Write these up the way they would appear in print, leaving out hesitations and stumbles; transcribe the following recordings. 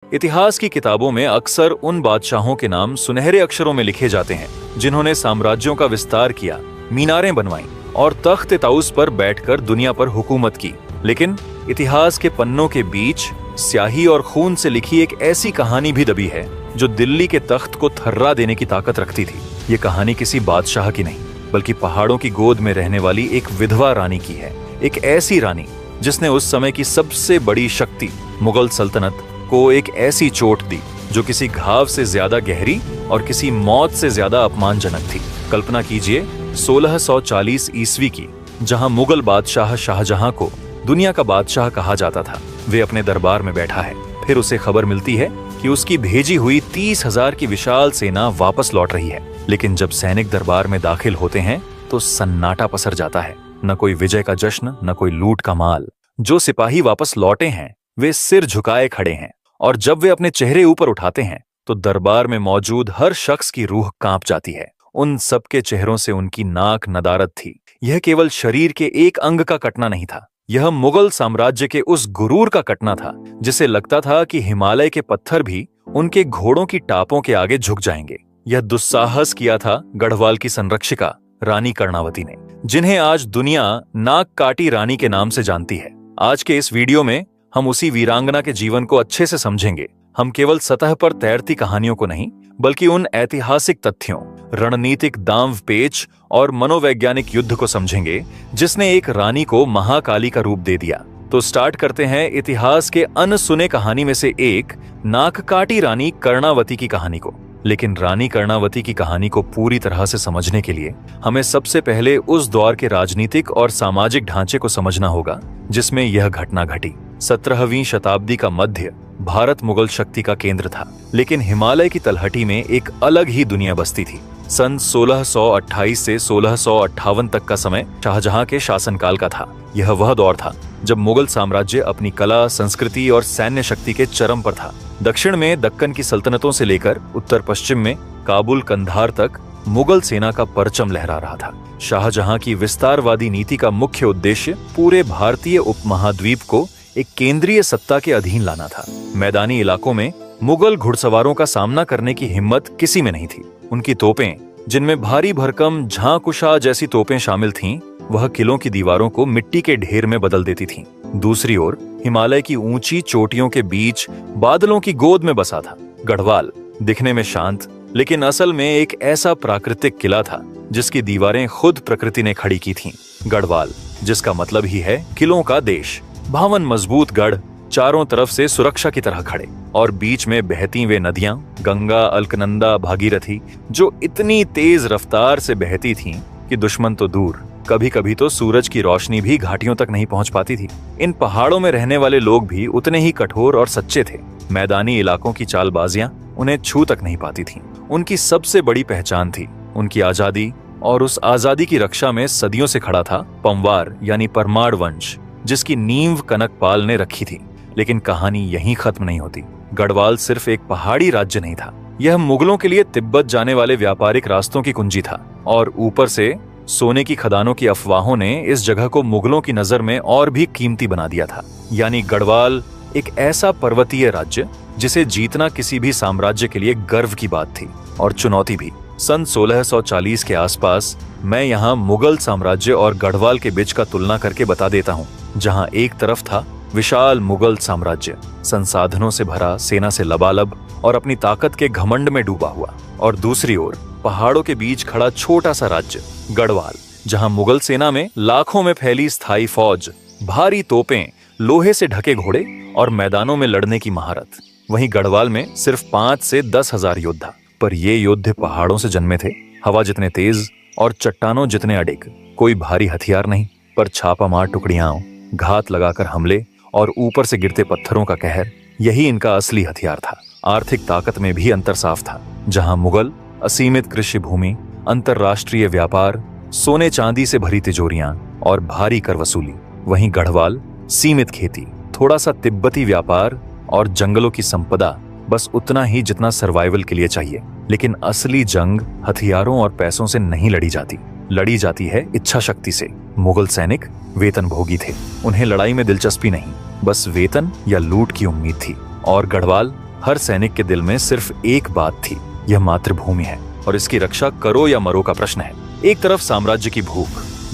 इतिहास की किताबों में अक्सर उन बादशाहों के नाम सुनहरे अक्षरों में लिखे जाते हैं जिन्होंने साम्राज्यों का विस्तार किया, मीनारें बनवाईं और तख्त ताउस पर बैठकर दुनिया पर हुकूमत की। लेकिन इतिहास के पन्नों के बीच स्याही और खून से लिखी एक ऐसी कहानी भी दबी है जो दिल्ली के तख्त को थर्रा देने की ताकत रखती थी। ये कहानी किसी बादशाह की नहीं, बल्कि पहाड़ों की गोद में रहने वाली एक विधवा रानी की है। एक ऐसी रानी जिसने उस समय की सबसे बड़ी शक्ति मुगल सल्तनत को एक ऐसी चोट दी जो किसी घाव से ज्यादा गहरी और किसी मौत से ज्यादा अपमानजनक थी। कल्पना कीजिए 1640 ईस्वी की, जहां मुगल बादशाह शाहजहां को दुनिया का बादशाह कहा जाता था। वे अपने दरबार में बैठा है। फिर उसे खबर मिलती है कि उसकी भेजी हुई 30,000 की विशाल सेना वापस लौट रही है। लेकिन जब सैनिक दरबार में दाखिल होते हैं तो सन्नाटा पसर जाता है। न कोई विजय का जश्न, न कोई लूट का माल। जो सिपाही वापस लौटे हैं वे सिर झुकाए खड़े हैं, और जब वे अपने चेहरे ऊपर उठाते हैं तो दरबार में मौजूद हर शख्स की रूह कांप जाती है। उन सबके चेहरों से उनकी नाक नदारद थी। यह केवल शरीर के एक अंग का कटना नहीं था, यह मुगल साम्राज्य के उस गुरूर का कटना था जिसे लगता था कि हिमालय के पत्थर भी उनके घोड़ों की टापों के आगे झुक जाएंगे। यह दुस्साहस किया था गढ़वाल की संरक्षिका रानी कर्णावती ने, जिन्हें आज दुनिया नाक काटी रानी के नाम से जानती है। आज के इस वीडियो में हम उसी वीरांगना के जीवन को अच्छे से समझेंगे। हम केवल सतह पर तैरती कहानियों को नहीं, बल्कि उन ऐतिहासिक तथ्यों, रणनीतिक दांव पेच और मनोवैज्ञानिक युद्ध को समझेंगे जिसने एक रानी को महाकाली का रूप दे दिया। तो स्टार्ट करते हैं इतिहास के अनसुने कहानी में से एक नाक काटी रानी कर्णावती की कहानी को। लेकिन रानी कर्णावती की कहानी को पूरी तरह से समझने के लिए हमें सबसे पहले उस दौर के राजनीतिक और सामाजिक ढांचे को समझना होगा जिसमें यह घटना घटी। 17वीं शताब्दी का मध्य भारत मुगल शक्ति का केंद्र था, लेकिन हिमालय की तलहटी में एक अलग ही दुनिया बसती थी। सन 1628 से 1658 तक का समय शाहजहां के शासनकाल का था। यह वह दौर था जब मुगल साम्राज्य अपनी कला, संस्कृति और सैन्य शक्ति के चरम पर था। दक्षिण में दक्कन की सल्तनतों से लेकर उत्तर पश्चिम में काबुल, कंधार तक मुगल सेना का परचम लहरा रहा था। शाहजहां की विस्तारवादी नीति का मुख्य उद्देश्य पूरे भारतीय उपमहाद्वीप को एक केंद्रीय सत्ता के अधीन लाना था। मैदानी इलाकों में मुगल घुड़सवारों का सामना करने की हिम्मत किसी में नहीं थी। उनकी तोपें, जिनमें भारी भरकम झांकुशा जैसी तोपें शामिल थीं, वह किलों की दीवारों को मिट्टी के ढेर में बदल देती थीं। दूसरी ओर हिमालय की ऊंची चोटियों के बीच बादलों की गोद में बसा था गढ़वाल। दिखने में शांत, लेकिन असल में एक ऐसा प्राकृतिक किला था जिसकी दीवारें खुद प्रकृति ने खड़ी की थीं। गढ़वाल, जिसका मतलब ही है किलों का देश। भवन मजबूत गढ़, चारों तरफ से सुरक्षा की तरह खड़े, और बीच में बहती वे नदियां गंगा, अलकनंदा, भागीरथी, जो इतनी तेज रफ्तार से बहती थीं कि दुश्मन तो दूर, कभी कभी तो सूरज की रोशनी भी घाटियों तक नहीं पहुंच पाती थी। इन पहाड़ों में रहने वाले लोग भी उतने ही कठोर और सच्चे थे। मैदानी इलाकों की चालबाजियां उन्हें छू तक नहीं पाती थीं। उनकी सबसे बड़ी पहचान थी उनकी आजादी, और उस आजादी की रक्षा में सदियों से खड़ा था पंवार यानी परमार वंश, जिसकी नींव कनकपाल ने रखी थी। लेकिन कहानी यहीं खत्म नहीं होती। गढ़वाल सिर्फ एक पहाड़ी राज्य नहीं था, यह मुगलों के लिए तिब्बत जाने वाले व्यापारिक रास्तों की कुंजी था। और ऊपर से सोने की खदानों की अफवाहों ने इस जगह को मुगलों की नजर में और भी कीमती बना दिया था। यानी गढ़वाल एक ऐसा पर्वतीय राज्य जिसे जीतना किसी भी साम्राज्य के लिए गर्व की बात थी, और चुनौती भी। सन 1640 के आसपास मैं यहाँ मुगल साम्राज्य और गढ़वाल के बीच का तुलना करके बता देता हूँ, जहाँ एक तरफ था विशाल मुगल साम्राज्य, संसाधनों से भरा, सेना से लबालब और अपनी ताकत के घमंड में डूबा हुआ, और दूसरी ओर पहाड़ों के बीच खड़ा छोटा सा राज्य गढ़वाल, जहां मुगल सेना में लाखों में फैली स्थायी फौज, भारी तोपें, लोहे से ढके घोड़े और मैदानों में लड़ने की महारत। वहीं गढ़वाल में सिर्फ 5 से 10,000 योद्धा, पर ये योद्धे पहाड़ों से जन्मे थे, हवा जितने तेज और चट्टानों जितने अडिग। कोई भारी हथियार नहीं, पर छापामार टुकड़ियां, घात लगाकर हमले और ऊपर से गिरते पत्थरों का कहर, यही इनका असली हथियार था। आर्थिक ताकत में भी अंतर साफ था। जहां मुगल असीमित कृषि भूमि, अंतरराष्ट्रीय व्यापार, सोने चांदी से भरी तिजोरियां और भारी कर वसूली, वहीं गढ़वाल सीमित खेती, थोड़ा सा तिब्बती व्यापार और जंगलों की संपदा, बस उतना ही जितना सर्वाइवल के लिए चाहिए। लेकिन असली जंग हथियारों और पैसों से नहीं लड़ी जाती है इच्छा शक्ति से। मुगल सैनिक वेतन भोगी थे, उन्हें लड़ाई में दिलचस्पी नहीं, बस वेतन या लूट की उम्मीद थी। और गढ़वाल हर सैनिक के दिल में सिर्फ एक बात थी, यह मातृभूमि है और इसकी रक्षा करो या मरो का प्रश्न है। एक तरफ साम्राज्य की भूख,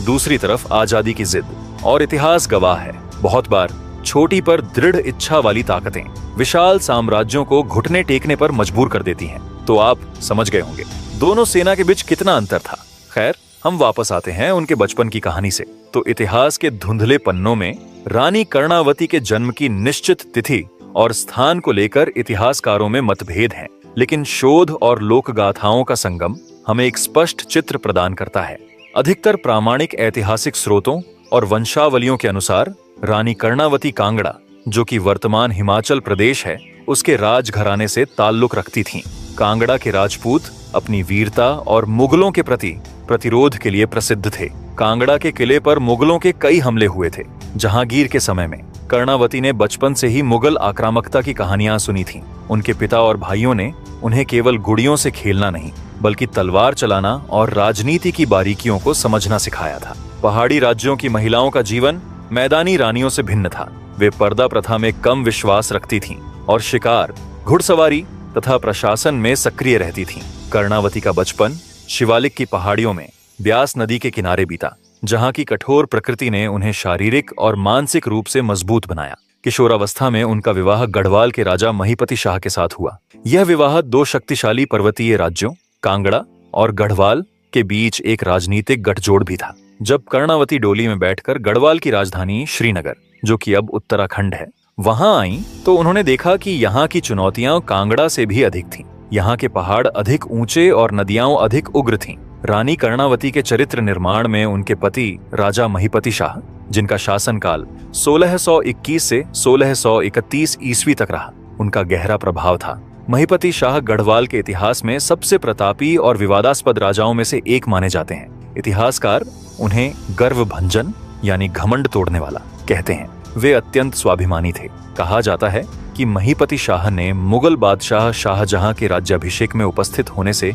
दूसरी तरफ आजादी की जिद, और इतिहास गवाह है बहुत बार छोटी पर दृढ़ इच्छा वाली ताकतें विशाल साम्राज्यों को घुटने टेकने पर मजबूर कर देती हैं। तो आप समझ गए होंगे दोनों सेना के बीच कितना अंतर था। खैर, हम वापस आते हैं उनके बचपन की कहानी से। तो इतिहास के धुंधले पन्नों में रानी कर्णावती के जन्म की निश्चित तिथि और स्थान को लेकर इतिहासकारों में मतभेद हैं, लेकिन शोध और लोक गाथाओं का संगम हमें एक स्पष्ट चित्र प्रदान करता है। अधिकतर प्रामाणिक ऐतिहासिक स्रोतों और वंशावलियों के अनुसार रानी कर्णावती कांगड़ा, जो कि वर्तमान हिमाचल प्रदेश है, उसके राजघराने से ताल्लुक रखती थीं। कांगड़ा के राजपूत अपनी वीरता और मुगलों के प्रति प्रतिरोध के लिए प्रसिद्ध थे। कांगड़ा के किले पर मुगलों के कई हमले हुए थे। जहांगीर के समय में कर्णावती ने बचपन से ही मुगल आक्रामकता की कहानियां सुनी थीं। उनके पिता और भाइयों ने उन्हें केवल गुड़ियों से खेलना नहीं, बल्कि तलवार चलाना और राजनीति की बारीकियों को समझना सिखाया था। पहाड़ी राज्यों की महिलाओं का जीवन मैदानी रानियों से भिन्न था। वे पर्दा प्रथा में कम विश्वास रखती थीं और शिकार, घुड़सवारी तथा प्रशासन में सक्रिय रहती थीं। कर्णावती का बचपन शिवालिक की पहाड़ियों में ब्यास नदी के किनारे बीता, जहां की कठोर प्रकृति ने उन्हें शारीरिक और मानसिक रूप से मजबूत बनाया। किशोरावस्था में उनका विवाह गढ़वाल के राजा महीपति शाह के साथ हुआ। यह विवाह दो शक्तिशाली पर्वतीय राज्यों कांगड़ा और गढ़वाल के बीच एक राजनीतिक गठजोड़ भी था। जब कर्णावती डोली में बैठकर गढ़वाल की राजधानी श्रीनगर, जो कि अब उत्तराखंड है, वहां आई तो उन्होंने देखा कि यहाँ की चुनौतियां कांगड़ा से भी अधिक थीं। यहाँ के पहाड़ अधिक ऊंचे और नदियां अधिक उग्र थीं। रानी कर्णावती के चरित्र निर्माण में उनके पति राजा महीपति शाह, जिनका शासनकाल 1621 से 1631 ईस्वी तक रहा, उनका गहरा प्रभाव था। महीपति शाह गढ़वाल के इतिहास में सबसे प्रतापी और विवादास्पद राजाओं में से एक माने जाते हैं। इतिहासकार उन्हें गर्वभंजन यानी घमंड तोड़ने वाला कहते हैं। वे अत्यंत स्वाभिमानी थे। कहा जाता है कि महीपति शाह ने मुगल बादशाह शाहजहां के राज्याभिषेक में उपस्थित होने से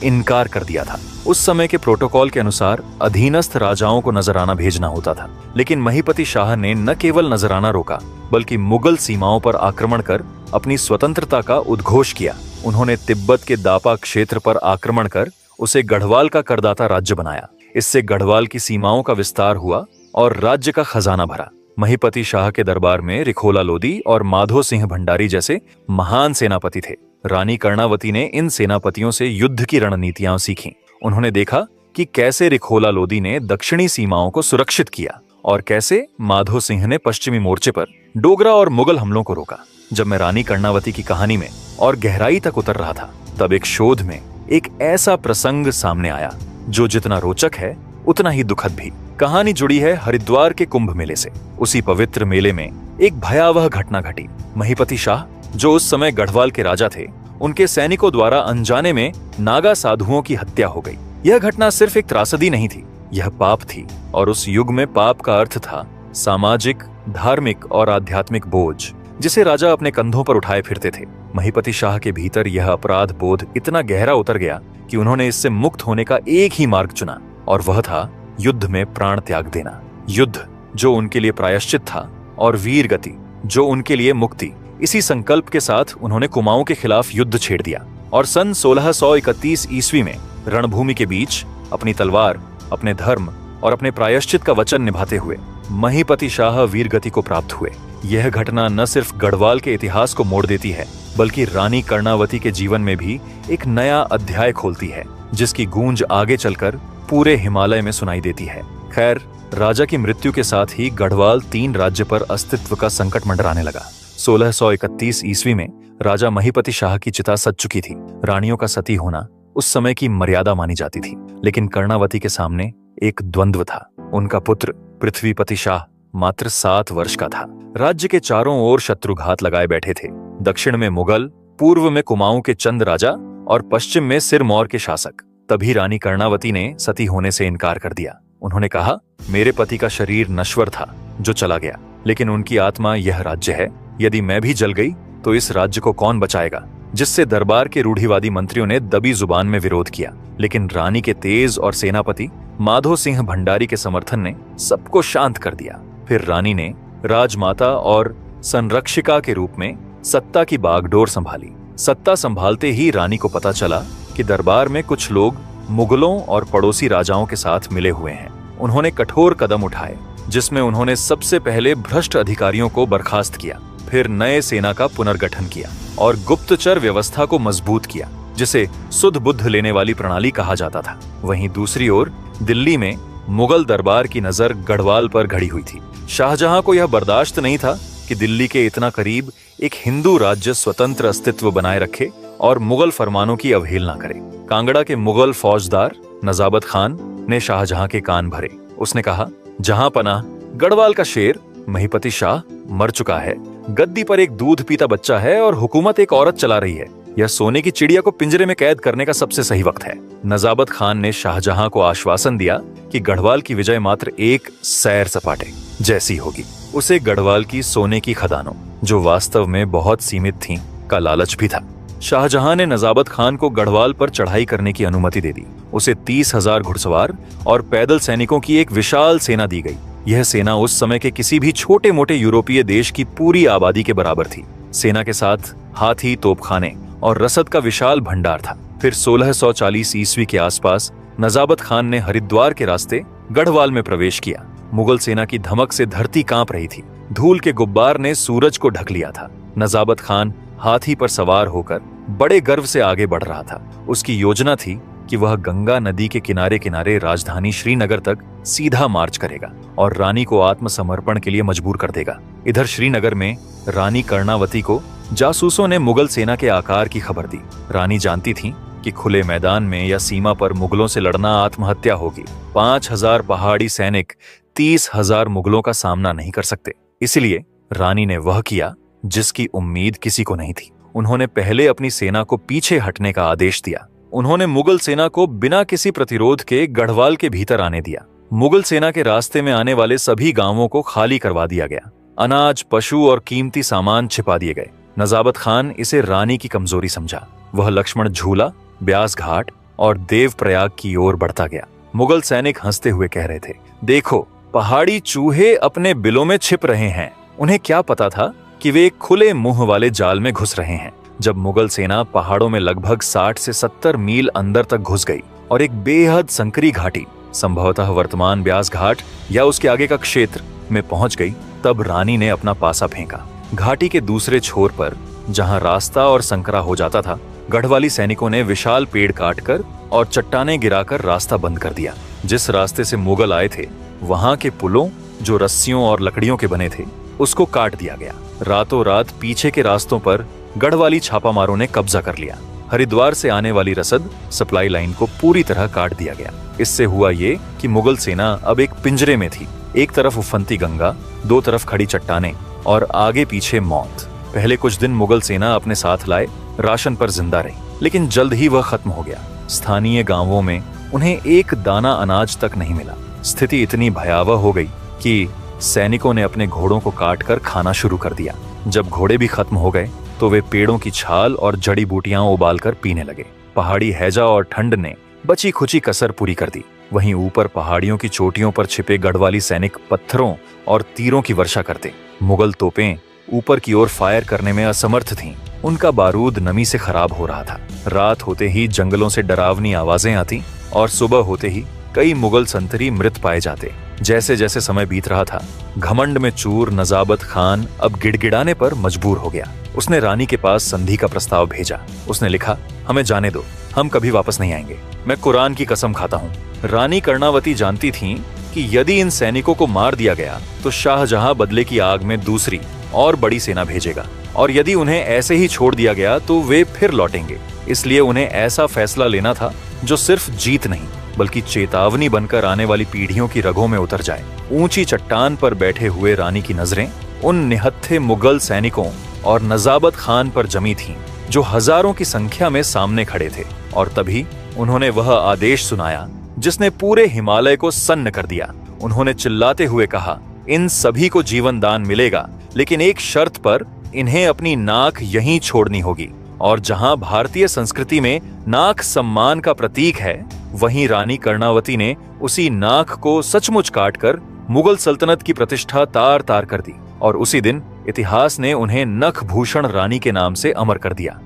इनकार कर दिया था। उस समय के प्रोटोकॉल के अनुसार अधीनस्थ राजाओं को नजराना भेजना होता था, लेकिन महीपति शाह ने न केवल नजराना रोका, बल्कि मुगल सीमाओं पर आक्रमण कर अपनी स्वतंत्रता का उद्घोष किया। उन्होंने तिब्बत के दापा क्षेत्र पर आक्रमण कर उसे गढ़वाल का करदाता राज्य बनाया। इससे गढ़वाल की सीमाओं का विस्तार हुआ और राज्य का खजाना भरा। महीपति शाह के दरबार में रिखोला लोदी और माधो सिंह भंडारी जैसे महान सेनापति थे। रानी कर्णावती ने इन सेनापतियों से युद्ध की रणनीतियां सीखीं। उन्होंने देखा कि कैसे रिखोला लोदी ने दक्षिणी सीमाओं को सुरक्षित किया और कैसे माधो सिंह ने पश्चिमी मोर्चे पर डोगरा और मुगल हमलों को रोका। जब मैं रानी कर्णावती की कहानी में और गहराई तक उतर रहा था, तब एक शोध में एक ऐसा प्रसंग सामने आया जो जितना रोचक है उतना ही दुखद भी। कहानी जुड़ी है हरिद्वार के कुंभ मेले से। उसी पवित्र मेले में एक भयावह घटना घटी। महीपति शाह, जो उस समय गढ़वाल के राजा थे, उनके सैनिकों द्वारा अनजाने में नागा साधुओं की हत्या हो गई। यह घटना सिर्फ एक त्रासदी नहीं थी, यह पाप थी। और उस युग में पाप का अर्थ था सामाजिक, धार्मिक और आध्यात्मिक बोझ, जिसे राजा अपने कंधों पर उठाए फिरते थे। महीपति शाह के भीतर यह अपराध बोध इतना गहरा उतर गया कि उन्होंने इससे मुक्त होने का एक ही मार्ग चुना, और वह था युद्ध में प्राण त्याग देना। युद्ध जो उनके लिए प्रायश्चित था और वीर गति जो उनके लिए मुक्ति। इसी संकल्प के साथ उन्होंने कुमाऊं के खिलाफ युद्ध छेड़ दिया और सन 1631 ईस्वी में रणभूमि के बीच अपनी तलवार, अपने धर्म और अपने प्रायश्चित का वचन निभाते हुए महीपति शाह वीर गति को प्राप्त हुए। यह घटना न सिर्फ गढ़वाल के इतिहास को मोड़ देती है, बल्कि रानी कर्णावती के जीवन में भी एक नया अध्याय खोलती है, जिसकी गूंज आगे चलकर पूरे हिमालय में सुनाई देती है। खैर, राजा की मृत्यु के साथ ही गढ़वाल 3 राज्य पर अस्तित्व का संकट मंडराने लगा। 1631 ईस्वी में राजा महीपति शाह की चिता सज चुकी थी। रानियों का सती होना उस समय की मर्यादा मानी जाती थी, लेकिन कर्णावती के सामने एक द्वंद्व था। उनका पुत्र पृथ्वीपति शाह मात्र 7 वर्ष का था। राज्य के चारों ओर शत्रुघात लगाए बैठे थे। दक्षिण में मुगल, पूर्व में कुमाऊं के चंद राजा और पश्चिम में सिरमौर के शासक। तभी रानी कर्णावती ने सती होने से इनकार कर दिया। उन्होंने कहा, मेरे पति का शरीर नश्वर था जो चला गया, लेकिन उनकी आत्मा यह राज्य है। यदि मैं भी जल गई तो इस राज्य को कौन बचाएगा? जिससे दरबार के रूढ़िवादी मंत्रियों ने दबी जुबान में विरोध किया, लेकिन रानी के तेज और सेनापति माधो सिंह भंडारी के समर्थन ने सबको शांत कर दिया। फिर रानी ने राजमाता और संरक्षिका के रूप में सत्ता की बागडोर संभाली। सत्ता संभालते ही रानी को पता चला कि दरबार में कुछ लोग मुगलों और पड़ोसी राजाओं के साथ मिले हुए हैं। उन्होंने कठोर कदम उठाए, जिसमें उन्होंने सबसे पहले भ्रष्ट अधिकारियों को बर्खास्त किया, फिर नए सेना का पुनर्गठन किया और गुप्तचर व्यवस्था को मजबूत किया, जिसे सुध बुद्ध लेने वाली प्रणाली कहा जाता था। वहीं दूसरी ओर दिल्ली में मुगल दरबार की नजर गढ़वाल पर गड़ी हुई थी। शाहजहां को यह बर्दाश्त नहीं था कि दिल्ली के इतना करीब एक हिंदू राज्य स्वतंत्र अस्तित्व बनाए रखे और मुगल फरमानों की अवहेलना करे। कांगड़ा के मुगल फौजदार नजाबत खान ने शाहजहां के कान भरे। उसने कहा, जहां पनाह, गढ़वाल का शेर महिपति शाह मर चुका है, गद्दी पर एक दूध पीता बच्चा है और हुकूमत एक औरत चला रही है। यह सोने की चिड़िया को पिंजरे में कैद करने का सबसे सही वक्त है। नजाबत खान ने शाहजहां को आश्वासन दिया कि गढ़वाल की विजय मात्र एक सैर सपाटे जैसी होगी। उसे गढ़वाल की सोने की खदानों, जो वास्तव में बहुत सीमित थीं, का लालच भी था। शाहजहां ने नजाबत खान को गढ़वाल पर चढ़ाई करने की अनुमति दे दी। उसे 30,000 घुड़सवार और पैदल सैनिकों की एक विशाल सेना दी गई। यह सेना उस समय के किसी भी छोटे मोटे यूरोपीय देश की पूरी आबादी के बराबर थी। सेना के साथ हाथी, तोपखाने और रसद का विशाल भंडार था। फिर 1640 ईस्वी के आसपास नजाबत खान ने हरिद्वार के रास्ते गढ़वाल में प्रवेश किया। मुगल सेना की धमक से धरती कांप रही थी। धूल के गुब्बार ने सूरज को ढक लिया था। नजाबत खान हाथी पर सवार होकर बड़े गर्व से आगे बढ़ रहा था। उसकी योजना थी कि वह गंगा नदी के किनारे किनारे राजधानी श्रीनगर तक सीधा मार्च करेगा और रानी को आत्मसमर्पण के लिए मजबूर कर देगा। इधर श्रीनगर में रानी कर्णावती को जासूसों ने मुगल सेना के आकार की खबर दी। रानी जानती थी कि खुले मैदान में या सीमा पर मुगलों से लड़ना आत्महत्या होगी। 5,000 पहाड़ी सैनिक 30,000 मुगलों का सामना नहीं कर सकते। इसलिए रानी ने वह किया जिसकी उम्मीद किसी को नहीं थी। उन्होंने पहले अपनी सेना को पीछे हटने का आदेश दिया। उन्होंने मुगल सेना को बिना किसी प्रतिरोध के गढ़वाल के भीतर आने दिया। मुगल सेना के रास्ते में आने वाले सभी गांवों को खाली करवा दिया गया। अनाज, पशु और कीमती सामान छिपा दिए गए। नजाबत खान इसे रानी की कमजोरी समझा। वह लक्ष्मण झूला, ब्यास घाट और देवप्रयाग की ओर बढ़ता गया। मुगल सैनिक हंसते हुए कह रहे थे, देखो, पहाड़ी चूहे अपने बिलों में छिप रहे हैं। उन्हें क्या पता था कि वे एक खुले मुंह वाले जाल में घुस रहे हैं। जब मुगल सेना पहाड़ों में लगभग 60 से 70 मील अंदर तक घुस गई और एक बेहद संकरी घाटी, संभवतः वर्तमान ब्यास घाट या उसके आगे का क्षेत्र में पहुंच गई, तब रानी ने अपना पासा फेंका। घाटी के दूसरे छोर पर, जहां रास्ता और संकरा हो जाता था, गढ़वाली सैनिकों ने विशाल पेड़ काटकर और चट्टानें गिराकर रास्ता बंद कर दिया। जिस रास्ते से मुगल आए थे, वहां के पुलों, जो रस्सियों और लकड़ियों के बने थे, उसको काट दिया गया। रातों रात पीछे के रास्तों पर गढ़वाली छापामारों ने कब्जा कर लिया। हरिद्वार से आने वाली रसद सप्लाई लाइन को पूरी तरह काट दिया गया। इससे हुआ ये कि मुगल सेना अब एक पिंजरे में थी। एक तरफ उफनती गंगा, दो तरफ खड़ी चट्टानें और आगे पीछे मौत। पहले कुछ दिन मुगल सेना अपने साथ लाए राशन पर जिंदा रही, लेकिन जल्द ही वह खत्म हो गया। स्थानीय गांवों में उन्हें एक दाना अनाज तक नहीं मिला। स्थिति इतनी भयावह हो गई कि सैनिकों ने अपने घोड़ों को काटकर खाना शुरू कर दिया। जब घोड़े भी खत्म हो गए तो वे पेड़ों की छाल और जड़ी बूटियां उबालकर पीने लगे। पहाड़ी हैजा और ठंड ने बची खुची कसर पूरी कर दी। वहीं ऊपर पहाड़ियों की चोटियों पर छिपे गढ़वाली सैनिक पत्थरों और तीरों की वर्षा करते। मुगल तोपें ऊपर की ओर फायर करने में असमर्थ थीं। उनका बारूद नमी से खराब हो रहा था। रात होते ही जंगलों से डरावनी आवाजें आती और सुबह होते ही कई मुगल संतरी मृत पाए जाते। जैसे जैसे समय बीत रहा था, घमंड में चूर नजाबत खान अब गिड़गिड़ाने पर मजबूर हो गया। उसने रानी के पास संधि का प्रस्ताव भेजा। उसने लिखा, हमें जाने दो, हम कभी वापस नहीं आएंगे। मैं कुरान की कसम खाता हूँ। रानी कर्णावती जानती थीं कि यदि इन सैनिकों को मार दिया गया तो शाहजहां बदले की आग में दूसरी और बड़ी सेना भेजेगा, और यदि उन्हें ऐसे ही छोड़ दिया गया तो वे फिर लौटेंगे। इसलिए उन्हें ऐसा फैसला लेना था जो सिर्फ जीत नहीं बल्कि चेतावनी बनकर आने वाली पीढ़ियों की रगों में उतर जाए। ऊंची चट्टान पर बैठे हुए रानी की नजरें उन निहत्थे मुगल सैनिकों और नजाबत खान पर जमी थीं, जो हजारों की संख्या में सामने खड़े थे। और तभी उन्होंने वह आदेश सुनाया जिसने पूरे हिमालय को सन्न कर दिया। उन्होंने चिल्लाते हुए कहा, इन सभी को जीवन दान मिलेगा, लेकिन एक शर्त पर, इन्हें अपनी नाक यहीं छोड़नी होगी। और जहां भारतीय संस्कृति में नाक सम्मान का प्रतीक है, वहीं रानी कर्णावती ने उसी नाक को सचमुच काटकर मुगल सल्तनत की प्रतिष्ठा तार तार कर दी। और उसी दिन इतिहास ने उन्हें नखभूषण रानी के नाम से अमर कर दिया।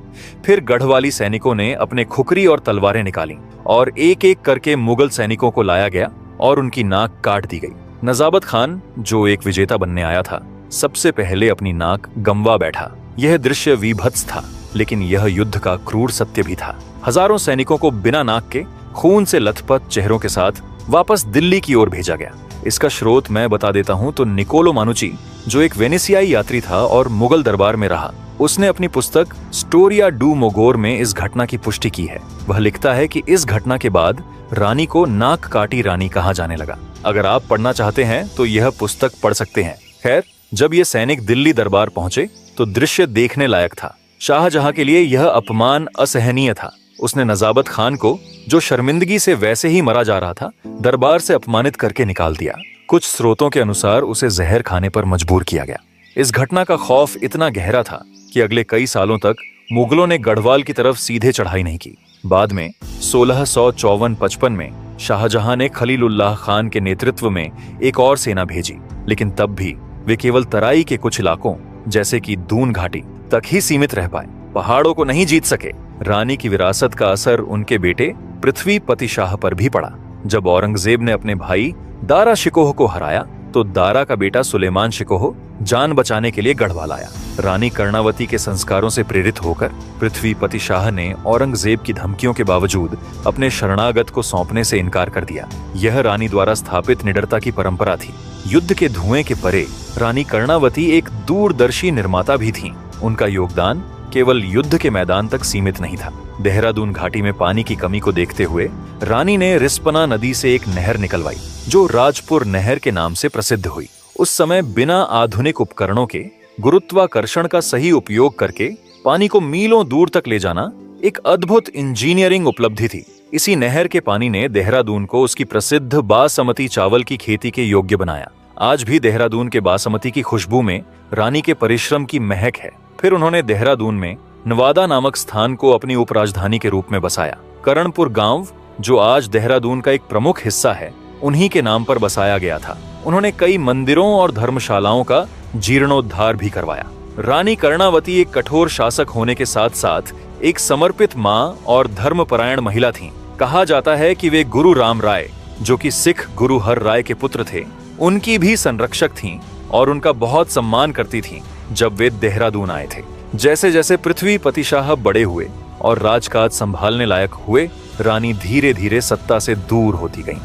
फिर गढ़वाली सैनिकों ने अपने खुकरी और तलवारें निकाली और एक एक करके मुगल सैनिकों को लाया गया और उनकी नाक काट दी गई। नजाबत खान, जो एक विजेता बनने आया था, सबसे पहले अपनी नाक गंवा बैठा। यह दृश्य विभत्स था, लेकिन यह युद्ध का क्रूर सत्य भी था। हजारों सैनिकों को बिना नाक के, खून से लथपथ चेहरों के साथ वापस दिल्ली की ओर भेजा गया। इसका स्रोत मैं बता देता हूं तो निकोलो मानुची, जो एक वेनेसियाई यात्री था और मुगल दरबार में रहा, उसने अपनी पुस्तक स्टोरिया डू मोगोर में इस घटना की पुष्टि की है। वह लिखता है कि इस घटना के बाद रानी को नाक काटी रानी कहा जाने लगा। अगर आप पढ़ना चाहते हैं तो यह पुस्तक पढ़ सकते हैं। खैर, जब ये सैनिक दिल्ली दरबार पहुंचे तो दृश्य देखने लायक था। शाहजहां के लिए यह अपमान असहनीय था। उसने नजाबत खान को, जो शर्मिंदगी से वैसे ही मरा जा रहा था, दरबार से अपमानित करके निकाल दिया। कुछ स्रोतों के अनुसार उसे जहर खाने पर मजबूर किया गया। इस घटना का खौफ इतना गहरा था कि अगले कई सालों तक मुगलों ने गढ़वाल की तरफ सीधे चढ़ाई नहीं की। बाद में 1654-55 में शाहजहां ने खलीलुल्लाह खान के नेतृत्व में एक और सेना भेजी, लेकिन तब भी वे केवल तराई के कुछ इलाकों जैसे कि दून घाटी तक ही सीमित रह पाए। पहाड़ों को नहीं जीत सके। रानी की विरासत का असर उनके बेटे पृथ्वीपति शाह पर भी पड़ा। जब औरंगजेब ने अपने भाई दारा शिकोह को हराया तो दारा का बेटा सुलेमान शिकोह जान बचाने के लिए गढ़वाल आया। रानी कर्णावती के संस्कारों से प्रेरित होकर पृथ्वीपति शाह ने औरंगजेब की धमकियों के बावजूद अपने शरणागत को सौंपने से इनकार कर दिया। यह रानी द्वारा स्थापित निडरता की परंपरा थी। युद्ध के धुएं के परे रानी कर्णावती एक दूरदर्शी निर्माता भी थीं। उनका योगदान केवल युद्ध के मैदान तक सीमित नहीं था। देहरादून घाटी में पानी की कमी को देखते हुए रानी ने रिस्पना नदी से एक नहर निकलवाई, जो राजपुर नहर के नाम से प्रसिद्ध हुई। उस समय बिना आधुनिक उपकरणों के गुरुत्वाकर्षण का सही उपयोग करके पानी को मीलों दूर तक ले जाना एक अद्भुत इंजीनियरिंग उपलब्धि थी। इसी नहर के पानी ने देहरादून को उसकी प्रसिद्ध बासमती चावल की खेती के योग्य बनाया। आज भी देहरादून के बासमती की खुशबू में रानी के परिश्रम की महक है। फिर उन्होंने देहरादून में नवादा नामक स्थान को अपनी उपराजधानी के रूप में बसाया। करणपुर गांव, जो आज देहरादून का एक प्रमुख हिस्सा है, उन्हीं के नाम पर बसाया गया था। उन्होंने कई मंदिरों और धर्मशालाओं का जीर्णोद्धार भी करवाया। रानी कर्णावती एक कठोर शासक होने के साथ साथ एक समर्पित मां और धर्मपरायण महिला थीं। कहा जाता है कि वे गुरु राम राय, जो कि सिख गुरु हर राय के पुत्र थे, उनकी भी संरक्षक थीं और उनका बहुत सम्मान करती थीं जब वे देहरादून आए थे। जैसे जैसे पृथ्वीपति शाह बड़े हुए और राजकाज संभालने लायक हुए, रानी धीरे धीरे सत्ता से दूर होती गईं।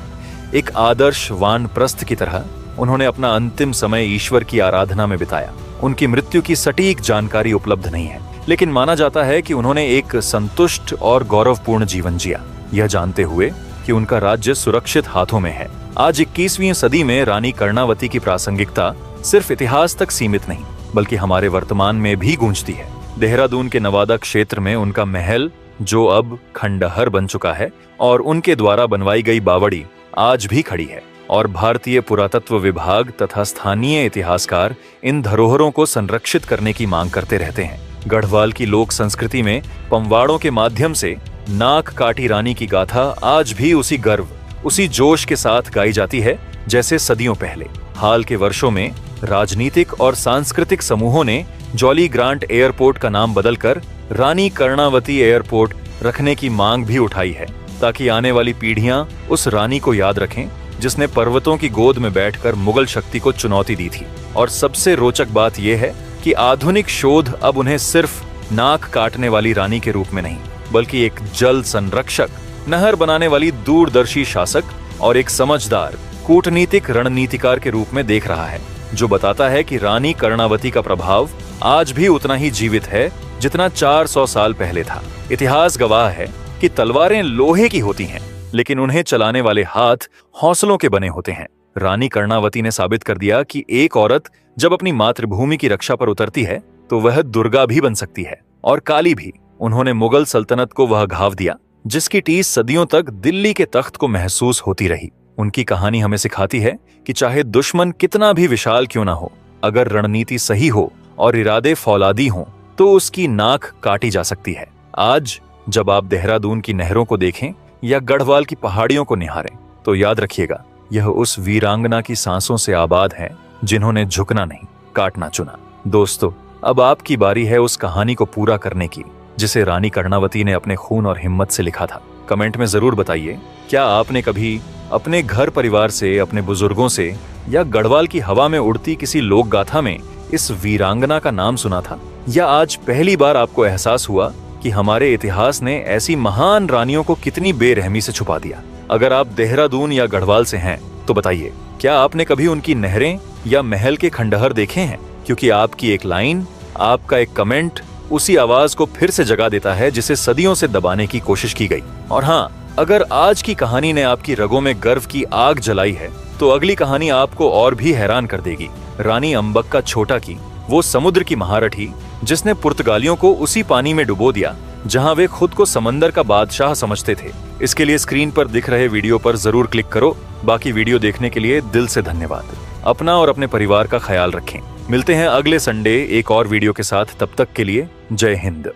एक आदर्श वानप्रस्थ की तरह उन्होंने अपना अंतिम समय ईश्वर की आराधना में बिताया। उनकी मृत्यु की सटीक जानकारी उपलब्ध नहीं है, लेकिन माना जाता है कि उन्होंने एक संतुष्ट और गौरवपूर्ण जीवन जिया, यह जानते हुए कि उनका राज्य सुरक्षित हाथों में है। आज 21वीं सदी में रानी कर्णावती की प्रासंगिकता सिर्फ इतिहास तक सीमित नहीं, बल्कि हमारे वर्तमान में भी गूंजती है। देहरादून के नवादा क्षेत्र में उनका महल, जो अब खंडहर बन चुका है, और उनके द्वारा बनवाई गई बावड़ी आज भी खड़ी है, और भारतीय पुरातत्व विभाग तथा स्थानीय इतिहासकार इन धरोहरों को संरक्षित करने की मांग करते रहते हैं। गढ़वाल की लोक संस्कृति में पंवाड़ों के माध्यम से नाक काटी रानी की गाथा आज भी उसी गर्व, उसी जोश के साथ गाई जाती है जैसे सदियों पहले। हाल के वर्षों में राजनीतिक और सांस्कृतिक समूहों ने जॉली ग्रांट एयरपोर्ट का नाम बदलकर रानी कर्णावती एयरपोर्ट रखने की मांग भी उठाई है, ताकि आने वाली पीढ़ियां उस रानी को याद रखें जिसने पर्वतों की गोद में बैठकर मुगल शक्ति को चुनौती दी थी। और सबसे रोचक बात यह है कि आधुनिक शोध अब उन्हें सिर्फ नाक काटने वाली रानी के रूप में नहीं, बल्कि एक जल संरक्षक, नहर बनाने वाली दूरदर्शी शासक और एक समझदार कूटनीतिक रणनीतिकार के रूप में देख रहा है, जो बताता है कि रानी कर्णावती का प्रभाव आज भी उतना ही जीवित है जितना 400 साल पहले था। इतिहास गवाह है कि तलवारें लोहे की होती हैं, लेकिन उन्हें चलाने वाले हाथ हौसलों के बने होते हैं। रानी कर्णावती ने साबित कर दिया कि एक औरत जब अपनी मातृभूमि की रक्षा पर उतरती है तो वह दुर्गा भी बन सकती है, और काली भी। उन्होंने मुगल सल्तनत को वह घाव दिया जिसकी टीस सदियों तक दिल्ली के तख्त को महसूस होती रही। उनकी कहानी हमें सिखाती है कि चाहे दुश्मन कितना भी विशाल क्यों ना हो, अगर रणनीति सही हो और इरादे फौलादी हों तो उसकी नाक काटी जा सकती है। आज जब आप देहरादून की नहरों को देखें या गढ़वाल की पहाड़ियों को निहारें, तो याद रखिएगा, यह उस वीरांगना की सांसों से आबाद है जिन्होंने झुकना नहीं, काटना चुना। दोस्तों, अब आपकी बारी है उस कहानी को पूरा करने की जिसे रानी कर्णावती ने अपने खून और हिम्मत से लिखा था। कमेंट में जरूर बताइए, क्या आपने कभी अपने घर परिवार से, अपने बुजुर्गों से या गढ़वाल की हवा में उड़ती किसी लोक गाथा में इस वीरांगना का नाम सुना था? या आज पहली बार आपको एहसास हुआ कि हमारे इतिहास ने ऐसी महान रानियों को कितनी बेरहमी से छुपा दिया? अगर आप देहरादून या गढ़वाल से हैं तो बताइए, क्या आपने कभी उनकी नहरें या महल के खंडहर देखे हैं? क्योंकि आपकी एक लाइन, आपका एक कमेंट उसी आवाज को फिर से जगा देता है जिसे सदियों से दबाने की कोशिश की गई। और हाँ, अगर आज की कहानी ने आपकी रगों में गर्व की आग जलाई है तो अगली कहानी आपको और भी हैरान कर देगी। रानी अंबक्का छोटा की, वो समुद्र की महारथी जिसने पुर्तगालियों को उसी पानी में डुबो दिया जहां वे खुद को समंदर का बादशाह समझते थे। इसके लिए स्क्रीन पर दिख रहे वीडियो पर जरूर क्लिक करो। बाकी वीडियो देखने के लिए दिल से धन्यवाद। अपना और अपने परिवार का ख्याल रखें। मिलते हैं अगले संडे एक और वीडियो के साथ। तब तक के लिए जय हिंद।